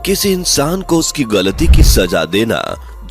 किसी इंसान को उसकी गलती की सजा देना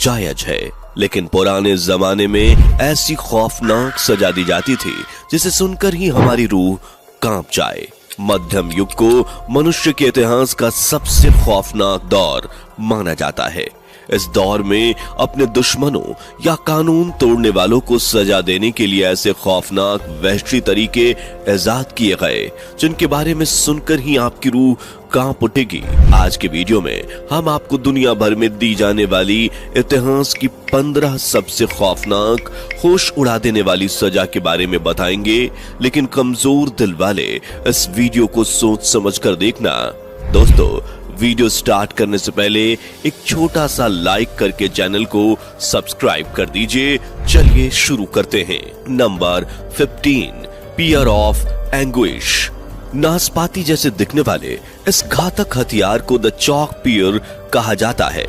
जायज है, लेकिन पुराने जमाने में ऐसी खौफनाक सजा दी जाती थी जिसे सुनकर ही हमारी रूह कांप जाए। मध्यम युग को मनुष्य के इतिहास का सबसे खौफनाक दौर माना जाता है। इस दौर में अपने दुश्मनों या कानून तोड़ने वालों को सजा देने के लिए ऐसे खौफनाक वहशी तरीके इजाद किए गए जिनके बारे में सुनकर ही आपकी रूह कांप उठेगी। आज के वीडियो में हम आपको दुनिया भर में दी जाने वाली इतिहास की 15 सबसे खौफनाक, होश उड़ा देने वाली सजा के बारे में बताएंगे, लेकिन कमजोर दिल वाले इस वीडियो को सोच समझ कर देखना। दोस्तों, वीडियो स्टार्ट करने से पहले एक छोटा सा लाइक करके चैनल को सब्सक्राइब कर दीजिए। चलिए शुरू करते हैं। Number 15, pear of anguish. नाशपाती जैसे दिखने वाले इस घातक हथियार को द चॉक पियर कहा जाता है।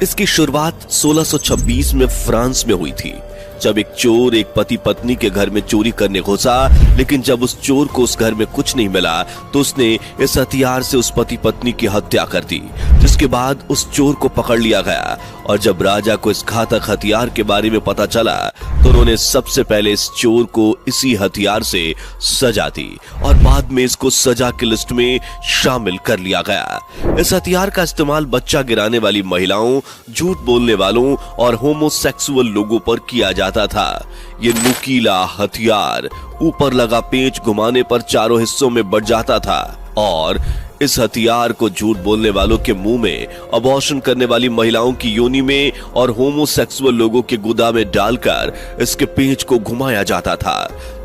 इसकी शुरुआत 1626 में फ्रांस में हुई थी, जब एक चोर एक पति पत्नी के घर में चोरी करने घुसा, लेकिन जब उस चोर को उस घर में कुछ नहीं मिला तो उसने इस हथियार से उस पति पत्नी की हत्या कर दी, जिसके बाद उस चोर को पकड़ लिया गया। और जब राजा को इस घातक हथियार के बारे में पता चला तो उन्होंने सबसे पहले इस चोर को इसी हथियार से सजा दी और बाद में इसको सजा की लिस्ट में शामिल कर लिया गया। इस हथियार का इस्तेमाल बच्चा गिराने वाली महिलाओं, झूठ बोलने वालों और होमोसेक्सुअल लोगों पर किया जाता था। ये नुकीला हथियार ऊपर लगा पेंच घुमाने पर चारों हिस्सों में बढ़ जाता था और इस हथियार को झूठ बोलने वालों के मुंह में, अबॉर्शन करने वाली महिलाओं की योनि में और होमोसेक्सुअल लोगों के गुदा में डालकर इसके पेंच को घुमाया जाता था।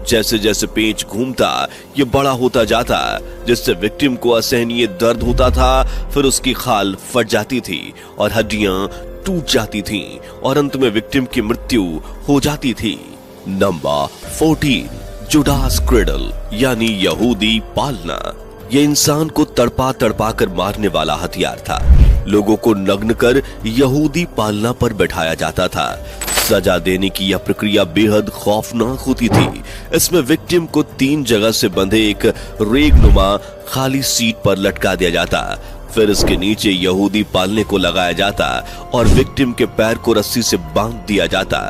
जैसे जैसे पेंच घूमता ये बड़ा होता जाता, जिससे विक्टिम को असहनीय दर्द होता था। फिर उसकी खाल फट जाती थी और हड्डियां टूट जाती थीं और अंत में विक्टिम की मृत्यु हो जाती थी। नंबर 14, जुडास क्रेडल यानी यहूदी पालना। यह इंसान को तड़पा तड़पा कर मारने वाला हथियार था। लोगों को नग्न कर यहूदी पालना पर बैठाया जाता था। सजा देने की यह प्रक्रिया बेहद खौफनाक होती थी। इसमें विक्टिम को 3 जगह से बंधे एक रेगनुमा खाली सीट पर लटका दिया जाता, फिर इसके नीचे यहूदी पालने को लगाया जाता और विक्टिम के पैर को रस्सी से बांध दिया जाता,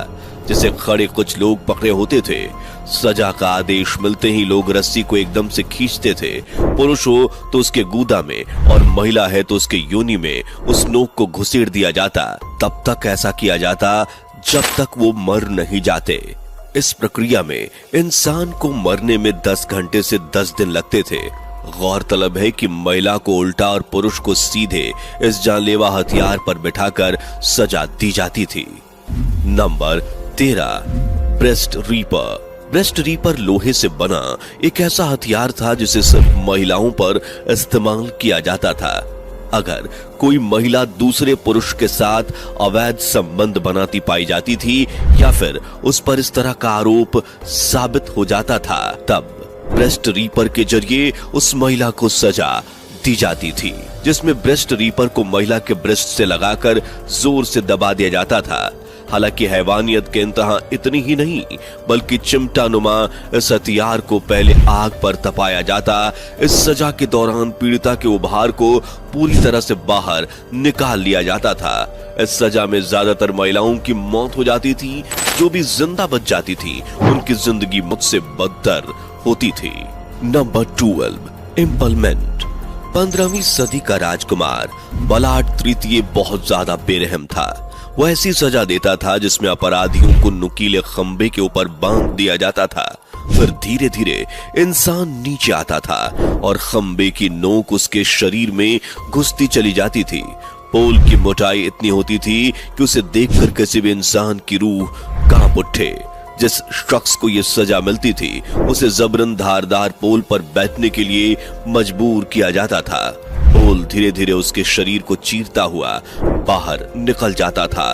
जिसे खड़े कुछ लोग पकड़े होते थे। सजा का आदेश मिलते ही लोग रस्सी को एकदम से खींचते थे। पुरुष हो तो उसके गुदा में और महिला है तो उसके योनि में उस नोक को घुसेड़ दिया जाता। तब तक ऐसा किया जाता जब तक वो मर नहीं जाते। इस प्रक्रिया में इंसान को मरने में 10 घंटे से 10 दिन लगते थे। गौरतलब है कि महिला को उल्टा और पुरुष को सीधे इस जानलेवा हथियार पर बिठाकर सजा दी जाती थी। Number 13, breast reaper. Breast reaper लोहे से बना एक ऐसा हथियार था जिसे सिर्फ महिलाओं पर इस्तेमाल किया जाता था। अगर कोई महिला दूसरे पुरुष के साथ अवैध संबंध बनाती पाई जाती थी या फिर उस पर इस तरह का आरोप साबित हो जाता था, तब ब्रेस्ट रीपर के जरिए उस महिला को सजा दी जाती थी, जिसमें ब्रेस्ट रीपर को महिला के ब्रेस्ट से लगाकर जोर से दबा दिया जाता था। हालांकि हैवानियत के इंतहा इतनी ही नहीं, बल्कि चिमटानुमा इस हथियार को पहले आग पर तपाया जाता। इस सजा के दौरान पीड़िता के उभार को पूरी तरह से बाहर निकाल लिया जाता था। इस सजा में ज्यादातर महिलाओं की मौत हो जाती थी। जो भी जिंदा बच जाती थी उनकी जिंदगी मुझसे बदतर होती थी। नंबर 12, इम्पलमेंट। 15वीं सदी का राजकुमार बलाट तृतीय बहुत ज्यादा बेरहम था। वह ऐसी सजा देता था जिसमें अपराधियों को नुकीले खंबे के ऊपर बांध दिया जाता था। फिर धीरे धीरे इंसान नीचे आता था और खंबे की नोक उसके शरीर में घुसती चली जाती थी। पोल की मोटाई इतनी होती थी कि उसे देखकर किसी भी इंसान की रूह कांप उठे। जिस शख्स को यह सजा मिलती थी उसे जबरन धारदार पोल पर बैठने के लिए मजबूर किया जाता था। पोल धीरे धीरे उसके शरीर को चीरता हुआ बाहर निकल जाता था।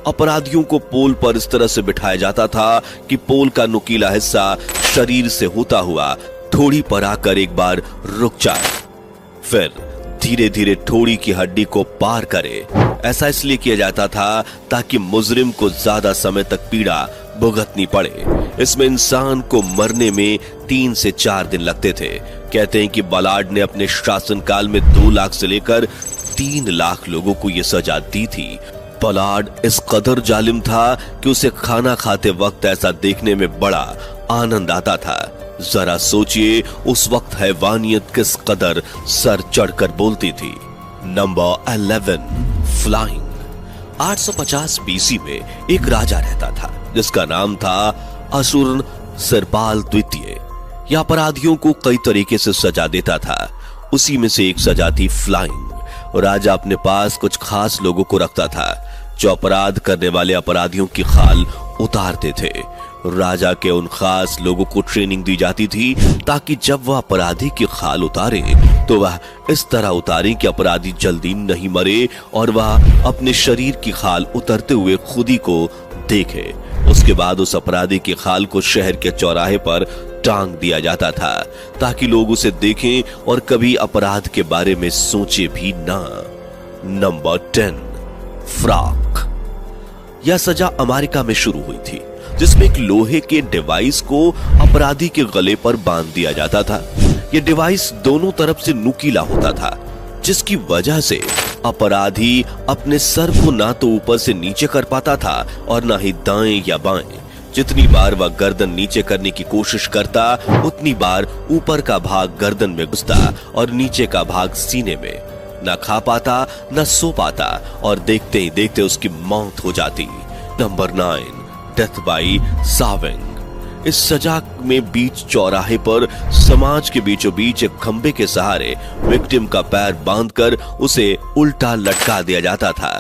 अपराधियों को पोल पर इस तरह से बिठाया जाता था कि पोल का नुकीला हिस्सा शरीर से होता हुआ थोड़ी पर आकर एक बार रुक जाए, फिर धीरे धीरे ठोड़ी की हड्डी को पार करे। ऐसा इसलिए किया जाता था ताकि मुजरिम को ज्यादा समय तक पीड़ा भुगतनी पड़े। इसमें इंसान को मरने में 3 से 4 दिन लगते थे। कहते हैं कि बलाड ने अपने शासनकाल में 2 लाख से लेकर 3 लाख लोगों को यह सजा दी थी। पॉलार्ड इस कदर जालिम था कि उसे खाना खाते वक्त ऐसा देखने में बड़ा आनंद आता था। जरा सोचिए उस वक्त हैवानियत किस कदर सर चढ़कर बोलती थी। Number 11, flying. 850 बीसी में एक राजा रहता था जिसका नाम था असुर सिरपाल द्वितीय। यह अपराधियों को कई तरीके से सजा देता था। उसी में से एक सजा थी फ्लाइंग। राजा अपने पास कुछ खास लोगों को रखता था जो अपराध करने वाले अपराधियों की खाल उतारते थे। राजा के उन खास लोगों को ट्रेनिंग दी जाती थी ताकि जब वह अपराधी की खाल उतारे तो वह इस तरह उतारे कि अपराधी जल्दी नहीं मरे और वह अपने शरीर की खाल उतरते हुए खुद ही को देखे। उसके बाद उस अपराधी की खाल को शहर के चौराहे पर टांग दिया जाता था ताकि लोग उसे देखें और कभी अपराध के बारे में सोचे भी ना। Number 10, frock. यह सजा अमेरिका में शुरू हुई थी जिसमें एक लोहे के डिवाइस को अपराधी के गले पर बांध दिया जाता था। यह डिवाइस दोनों तरफ से नुकीला होता था जिसकी वजह से अपराधी अपने सर को ना तो ऊपर से नीचे कर पाता था और ना ही दाएं या बाएं। जितनी बार वह गर्दन नीचे करने की कोशिश करता उतनी बार ऊपर का भाग गर्दन में घुसता और नीचे का भाग सीने में। न खा पाता न सो पाता और देखते ही देखते उसकी मौत हो जाती। Number 9, death by sawing. इस सजा में बीच चौराहे पर समाज के बीचों बीच एक खंबे के सहारे विक्टिम का पैर बांधकर उसे उल्टा लटका दिया जाता था।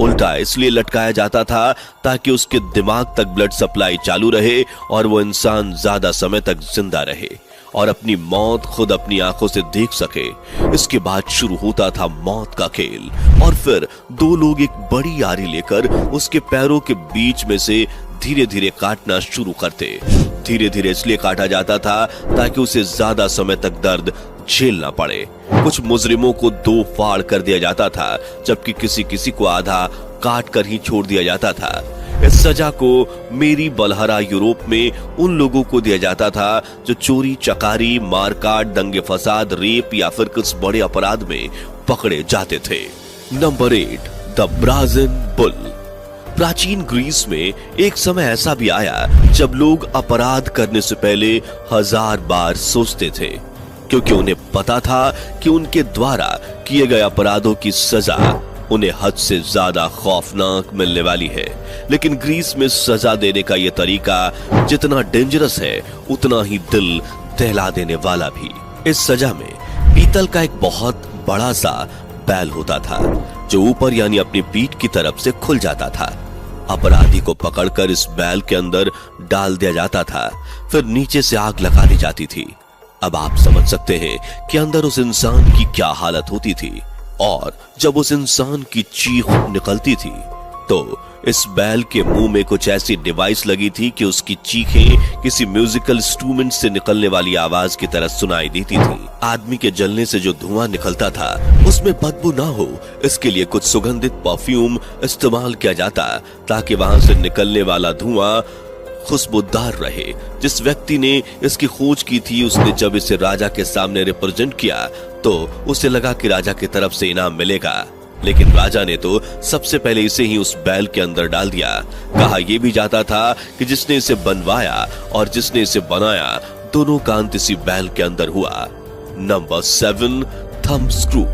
उल्टा इसलिए लटकाया जाता था ताकि उसके दिमाग तक ब्लड सप्लाई चालू रहे और वो इंसान ज्यादा समय तक जिंदा रहे और अपनी मौत खुद अपनी आंखों से देख सके। इसके बाद शुरू होता था मौत का खेल और फिर 2 लोग एक बड़ी आरी लेकर उसके पैरों के बीच में से धीरे धीरे काटना शुरू करते। धीरे धीरे इसलिए काटा जाता था ताकि उसे ज्यादा समय तक दर्द झेलना पड़े। कुछ मुजरिमों को 2 फाड़ कर दिया जाता था जबकि किसी को आधा काट कर ही छोड़ दिया जाता था। इस सजा को मेरी बलहरा यूरोप में उन लोगों को दिया जाता था जो चोरी चकारी मारकाट दंगे फसाद रेप या फिर कुछ बड़े अपराध में पकड़े जाते थे। Number 8, the brazen bull. प्राचीन ग्रीस में एक समय ऐसा भी आया जब लोग अपराध करने से पहले 1000 बार सोचते थे क्योंकि उन्हें पता था कि उनके द्वारा किए गए अपराधों की सजा उन्हें हद से ज्यादा खौफनाक मिलने वाली है। लेकिन ग्रीस में सजा देने का यह तरीका जितना डेंजरस है उतना ही दिल दहला देने वाला भी। इस सजा में पीतल का एक बहुत बड़ा सा बैल होता था जो ऊपर यानी अपनी पीठ की तरफ से खुल जाता था। अपराधी को पकड़कर इस बैल के अंदर डाल दिया जाता था, फिर नीचे से आग लगा दी जाती थी। अब आप समझ सकते हैं कि अंदर उस इंसान की क्या हालत होती थी। और जब उस इंसान की चीख निकलती थी तो इस बैल के मुंह में कुछ ऐसी डिवाइस लगी थी कि उसकी चीखें किसी म्यूजिकल इंस्ट्रूमेंट से निकलने वाली आवाज की तरह सुनाई देती थी। आदमी के जलने से जो धुआं निकलता था उसमें बदबू ना हो इसके लिए कुछ सुगंधित परफ्यूम इस्तेमाल किया जाता ताकि वहां से निकलने वाला धुआं खुशबूदार रहे। जिस व्यक्ति ने इसकी खोज की थी उसने जब इसे राजा के सामने रिप्रेजेंट किया तो उसे लगा कि राजा की तरफ से इनाम मिलेगा, लेकिन राजा ने तो सबसे पहले इसे ही उस बैल के अंदर डाल दिया। कहा यह भी जाता था कि जिसने इसे बनवाया और जिसने इसे बनाया दोनों का अंत इसी बैल के अंदर हुआ। Number 7, thumb screw.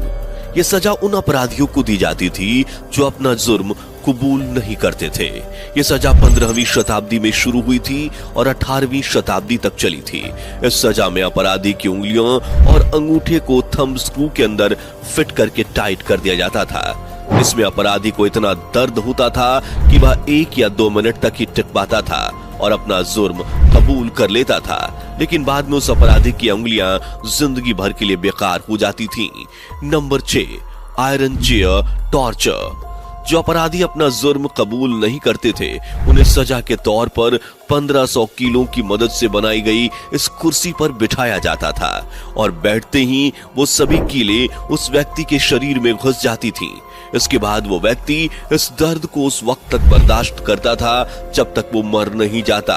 यह सजा उन अपराधियों को दी जाती थी जो अपना जुर्म कबूल नहीं करते थे। यह सजा 15वीं शताब्दी में शुरू हुई थी और 18वीं शताब्दी तक चली थी। इस सजा में अपराधी की उंगलियों और अंगूठे को थंब स्क्रू के अंदर फिट करके टाइट कर दिया जाता था। इसमें अपराधी को इतना दर्द होता था कि वह 1 या 2 मिनट तक ही टिक पाता था और अपना जुर्म कबूल कर लेता था, लेकिन बाद में उस अपराधी की उंगलियां जिंदगी भर के लिए बेकार हो जाती थीं। Number 6, iron chair torture. जो अपराधी अपना जुर्म कबूल नहीं करते थे उन्हें सजा के तौर पर 1500 किलो की मदद से बनाई गई इस कुर्सी पर बिठाया जाता था और बैठते ही वो सभी कीलें उस व्यक्ति के शरीर में घुस जाती थीं। इसके बाद वो व्यक्ति इस दर्द को उस वक्त तक बर्दाश्त करता था जब तक वो मर नहीं जाता।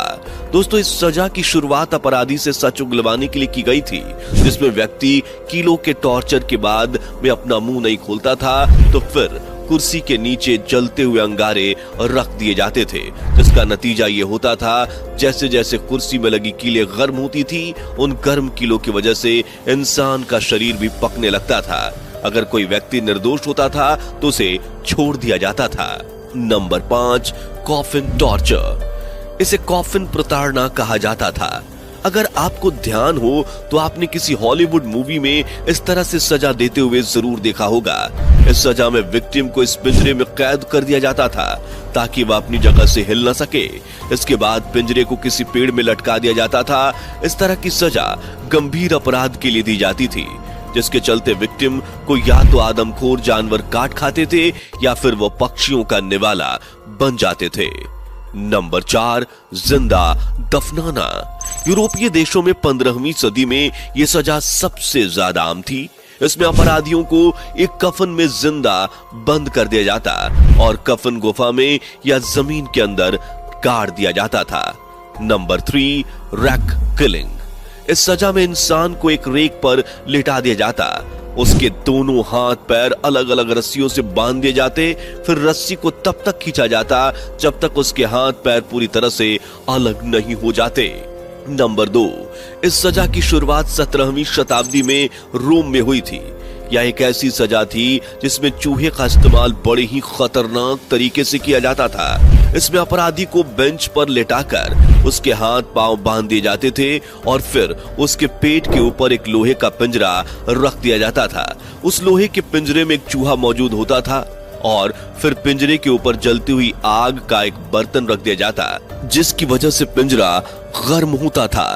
दोस्तों, इस सजा की शुरुआत अपराधी से सच उगलवाने के लिए की गई थी, जिसमें व्यक्ति किलो के टॉर्चर के बाद में अपना मुंह नहीं खोलता था तो फिर कुर्सी के नीचे जलते हुए अंगारे रख दिए जाते थे, जिसका नतीजा ये होता था जैसे जैसे कुर्सी में लगी कीलें गर्म होती थी, उन गर्म कीलों की वजह से इंसान का शरीर भी पकने लगता था। अगर कोई व्यक्ति निर्दोष होता था तो उसे छोड़ दिया जाता था। Number 5, coffin torture. इसे कॉफिन प्रताड़ना कहा जाता था। अगर आपको ध्यान हो तो आपने किसी हॉलीवुड मूवी में इस तरह से सजा देते हुए जरूर देखा होगा। इस सजा में विक्टिम को इस पिंजरे में कैद कर दिया जाता था ताकि वह अपनी जगह से हिल न सके। इसके बाद पिंजरे को किसी पेड़ में लटका दिया जाता था। इस तरह की सजा गंभीर अपराध के लिए दी जाती थी, जिसके चलते विक्टिम को या तो आदमखोर जानवर काट खाते थे या फिर वो पक्षियों का निवाला बन जाते थे। नंबर 4, जिंदा दफनाना। यूरोपीय देशों में 15वीं सदी में यह सजा सबसे ज्यादा आम थी। इसमें अपराधियों को एक कफन में जिंदा बंद कर दिया जाता और कफन गुफा में या जमीन के अंदर गाड़ दिया जाता था। Number 3, rack killing. इस सजा में इंसान को एक रेक पर लिटा दिया जाता, उसके दोनों हाथ पैर अलग अलग रस्सियों से बांध दिए जाते, फिर रस्सी को तब तक खींचा जाता जब तक उसके हाथ पैर पूरी तरह से अलग नहीं हो जाते। नंबर 2, इस सजा की शुरुआत 17वीं शताब्दी में रोम में हुई थी। यह एक ऐसी सजा थी जिसमें चूहे का इस्तेमाल बड़े ही खतरनाक तरीके से किया जाता था। इसमें अपराधी को बेंच पर लेटाकर उसके हाथ पांव बांध दिए जाते थे और फिर उसके पेट के ऊपर एक लोहे का पिंजरा रख दिया जाता था। उस लोहे के पिंजरे में एक चूहा मौजूद होता था और फिर पिंजरे के ऊपर जलती हुई आग का एक बर्तन रख दिया जाता, जिसकी वजह से पिंजरा गर्म होता था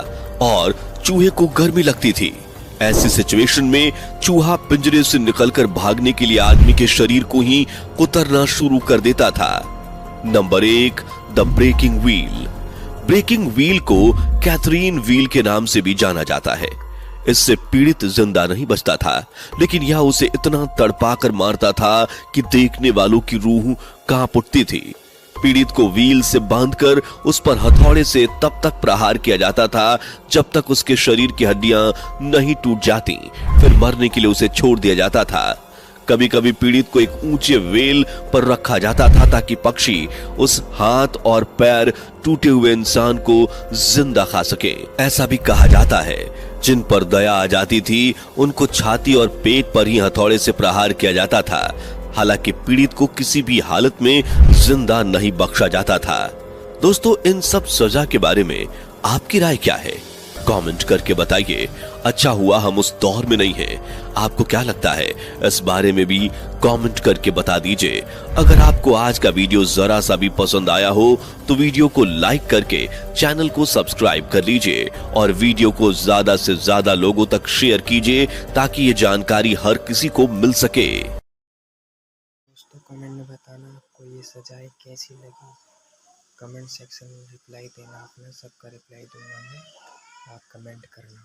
और चूहे को गर्मी लगती थी। ऐसी सिचुएशन में चूहा पिंजरे से निकलकर भागने के लिए आदमी के शरीर को ही कुतरना शुरू कर देता था। Number 1, the breaking wheel. Breaking wheel को कैथरीन व्हील के नाम से भी जाना जाता है। इससे पीड़ित जिंदा नहीं बचता था, लेकिन यह उसे इतना तड़पाकर मारता था कि देखने वालों की रूह कांप उठती थी। पीड़ित को व्हील से बांधकर उस पर हथौड़े से तब तक प्रहार किया जाता था जब तक उसके शरीर की हड्डियां नहीं टूट जाती, फिर मरने के लिए उसे छोड़ दिया जाता था। कभी कभी पीड़ित को एक ऊंचे वेल पर रखा जाता था ताकि पक्षी उस हाथ और पैर टूटे हुए इंसान को जिंदा खा सके। ऐसा भी कहा जाता है जिन पर दया आ जाती थी उनको छाती और पेट पर ही हथौड़े से प्रहार किया जाता था। हालांकि पीड़ित को किसी भी हालत में जिंदा नहीं बख्शा जाता था। दोस्तों, इन सब सजा के बारे में आपकी राय क्या है? कमेंट करके बताइए। अच्छा हुआ हम उस दौर में नहीं हैं। आपको क्या लगता है इस बारे में भी कमेंट करके बता दीजिए। अगर आपको आज का वीडियो जरा सा भी पसंद आया हो तो वीडियो को लाइक करके चैनल को सब्सक्राइब कर लीजिए और वीडियो को ज्यादा से ज्यादा लोगों तक शेयर कीजिए ताकि ये जानकारी हर किसी को मिल सके। दोस्तों, कमेंट में बताना आपको ये सजाएं कैसी लगी। कमेंट सेक्शन में रिप्लाई देना, अपना सबका रिप्लाई दूंगा मैं, आप कमेंट करना।